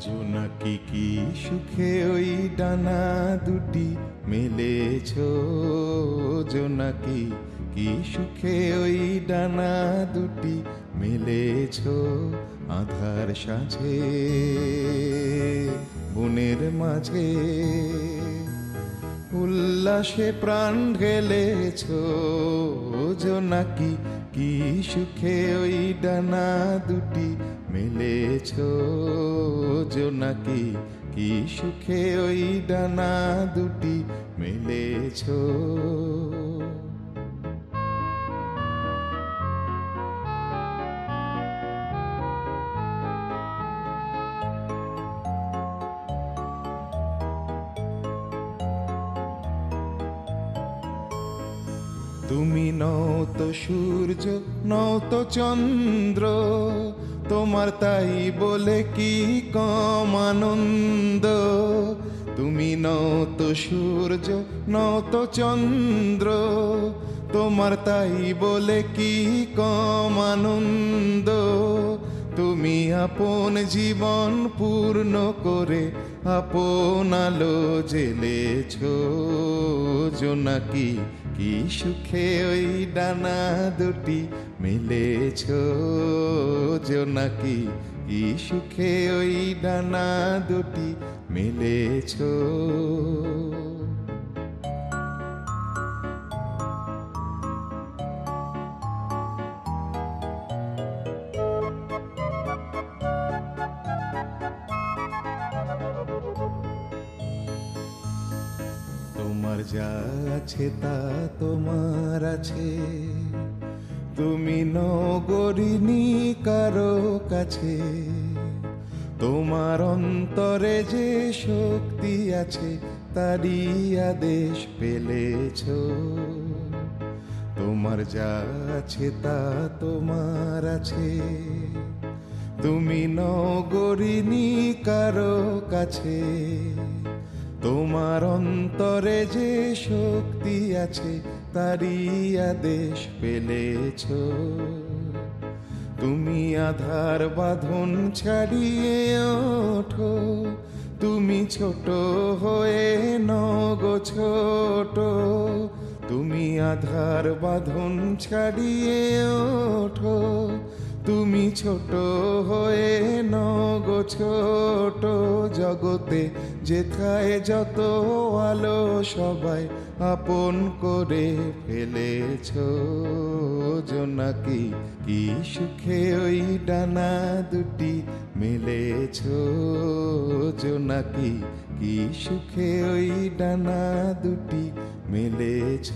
জোনাকি কি সুখে ওই ডানা দুটি মেলেছ, জোনাকি কি সুখে ওই ডানা দুটি মেলেছ। আধার সাঁঝে বনের মাঝে উল্লাসে প্রাণ ঢেলেছ, জোনাকি কি সুখে ওই ডানা দুটি মেলেছ, জোনাকি কি সুখে ওই ডানা দুটি মেলেছ। তুমি নও তো সূর্য, নও তো চন্দ্র, তোমার তাই বলে কি কম আনন্দ। তুমি নও তো সূর্য, নও তো চন্দ্র, তোমার তাই বলে কি কম আনন্দ। তুমি আপন জীবন পূর্ণ করে আপন আলো জ্বেলেছ, জোনাকি কি সুখে ওই ডানা দুটি মেলেছ, জোনাকি কি সুখে ওই ডানা দুটি মেলেছ। তোমার যা আছে তা তোমার আছে, তুমি নগরিনী কারো কাছে। তোমার অন্তরে যে শক্তি আছে তারই আদেশ পেলেছ। তোমার যা আছে তা তোমার আছে, তুমি নগরিনী কারো কাছে। তোমার অন্তরে যে শক্তি আছে তারই আদেশ পেলেছ। তুমি আধার বাঁধন ছাড়িয়ে ওঠো, তুমি ছোট হয়ে নগো ছোট। তুমি আধার বাঁধন ছাড়িয়ে ওঠো, তুমি ছোট হয়ে নগো ছোট। জগতে যেথায় যত আলো সবাই আপন করে ফেলেছ, জোনাকি কি সুখে ওই ডানা দুটি মেলেছ, জোনাকি কি সুখে ওই ডানা দুটি মেলেছ।